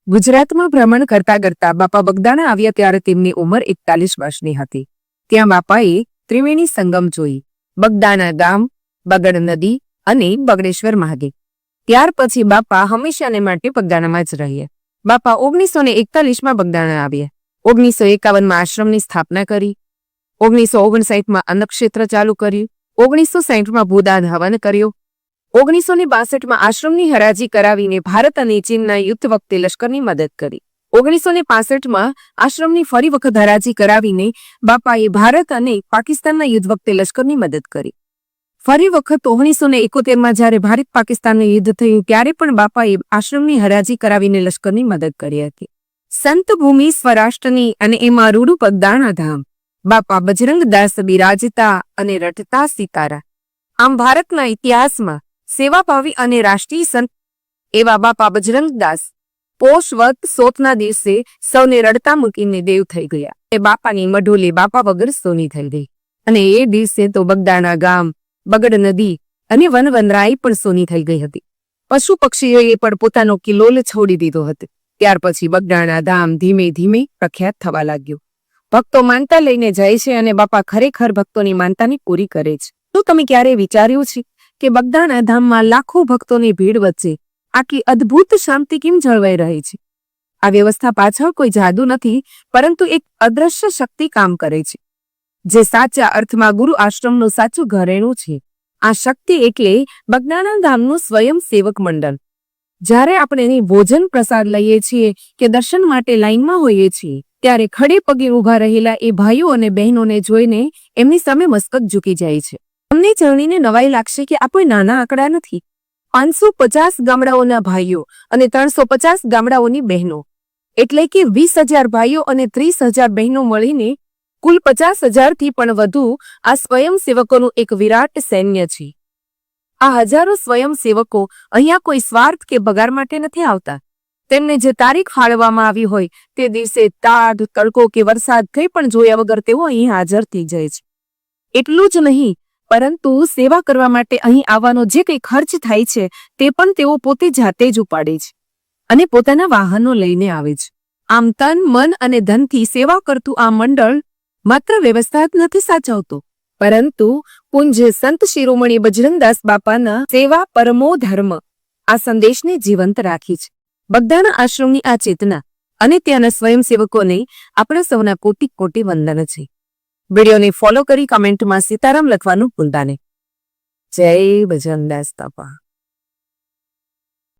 ગુજરાતમાં ભ્રમણ કરતા કરતા બાપા બગદાણા આવ્યા ત્યારે તેમની ઉંમર 41 વર્ષની હતી. ત્યાં બાપાએ ત્રિવેણી સંગમ જોઈ, બગદાણા ગામ, બગડ નદી અને બગડેશ્વર મહાદેવ. ત્યાર પછી બાપા હંમેશાને માટે બગદાણામાં જ રહ્યા. બાપા 1941માં બગદાણા આવ્યા. 1951માં આશ્રમની સ્થાપના કરી. 1959માં અન્નક્ષેત્ર ચાલુ કર્યું. 1960માં ભૂદાન હવન કર્યો. 1962માં આશ્રમની હરાજી કરાવીને ભારત અને ચીનના યુદ્ધ વખતે લશ્કરની મદદ કરી. 1965માં આશ્રમની ફરી વખત હરાજી કરાવીને બાપાએ ભારત અને પાકિસ્તાનના યુદ્ધ વખતે લશ્કરની મદદ કરી. ફરી વખત 1971માં જ્યારે ભારત પાકિસ્તાનનું યુદ્ધ થયું ત્યારે પણ બાપાએ આશ્રમની હરાજી કરાવીને લશ્કરની મદદ કરી હતી. સંત ભૂમિ સ્વરાષ્ટ્રની અને એમાં રૂડુ બગદાણા ધામ. બાપા બજરંગદાસ બિરાજતા અને રટતા સિતારા. આમ ભારતના ઇતિહાસમાં સેવાભાવી અને રાષ્ટ્રીય સંત એવા બાપા બજરંગદાસ પોષ વદ સોતના દિવસે સૌને રડતા મૂકીને દેવ થઈ ગયા. એ બાપાની મઢોલી બાપા વગર સોની થઈ ગઈ. અને એ દિવસે તો બગદાણા ગામ, બગડ નદી અને વનવનરાઈ પણ સોની થઈ ગઈ હતી. પશુ પક્ષીઓએ પણ પોતાનો કિલોલ છોડી દીધો હતો. ત્યાર પછી બગદાણા ધામ ધીમે ધીમે પ્રખ્યાત થવા લાગ્યું. ભક્તો માનતા લઈને જાય છે અને બાપા ખરેખર ભક્તોની માનતાની પૂરી કરે છે. તો તમે ક્યારે વિચાર્યું છે કે બગદાણા ધામમાં લાખો ભક્તોની ભીડ વચ્ચે આટલી અદ્ભુત શાંતિ કેમ જળવાઈ રહી છે? આ વ્યવસ્થા પાછળ કોઈ જાદુ નથી, પરંતુ એક અદ્રશ્ય શક્તિ કામ કરે છે, જે સાચા અર્થમાં ગુરુ આશ્રમનું સાચું ઘરેણું છે. આ શક્તિ એટલે બગદાણા ધામનું સ્વયંસેવક મંડળ. જ્યારે આપણે અહીં ભોજન પ્રસાદ લઈએ છીએ કે દર્શન માટે લાઈનમાં હોઈએ છીએ, ત્યારે ખડે પગે ઊભા રહેલા એ ભાઈઓ અને બહેનોને જોઈને એમની સામે મસ્તક ઝૂકી જાય છે. તમને જાણીને નવાઈ લાગશે કે આ કોઈ નાના આંકડા નથી. 550 ગામડાઓના ભાઈઓ અને 350 ગામડાઓની બહેનો, એટલે કે 20,000 ભાઈઓ અને 30,000 બહેનો મળીને કુલ 50,000થી પણ વધુ આ સ્વયંસેવકોનું એક વિરાટ સૈન્ય છે. આ હજારો સ્વયંસેવકો અહીંયા કોઈ સ્વાર્થ કે પગાર માટે નથી આવતા. તેમને જે તારીખ ફાળવવામાં આવી હોય તે દિવસે ટાઢ, તડકો કે વરસાદ કંઈ પણ જોયા વગર તેઓ અહીં હાજર થઈ જાય છે. એટલું જ નહીં, પરંતુ સેવા કરવા માટે અહીં આવવાનો જે કંઈ ખર્ચ થાય છે તે પણ તેઓ પોતે જાતે જ ઉપાડે છે અને પોતાના વાહનો લઈને આવે છે. આમ તન, મન અને ધનથી સેવા કરતું આ મંડળ માત્ર વ્યવસ્થા જ નથી સાચવતું, પરંતુ પૂજ્ય સંત શિરોમણી બજરંગદાસ બાપાના સેવા પરમો ધર્મ આ સંદેશને જીવંત રાખી છે. બગદાણા આશ્રમની આ ચેતના અને ત્યાંના સ્વયંસેવકોને આપણા સૌના કોટી કોટી વંદન છે. વિડીયોને ફોલો કરી કમેન્ટમાં સીતારામ લખવાનું ભૂલતા નહીં. જય બજરંગદાસ બાપા.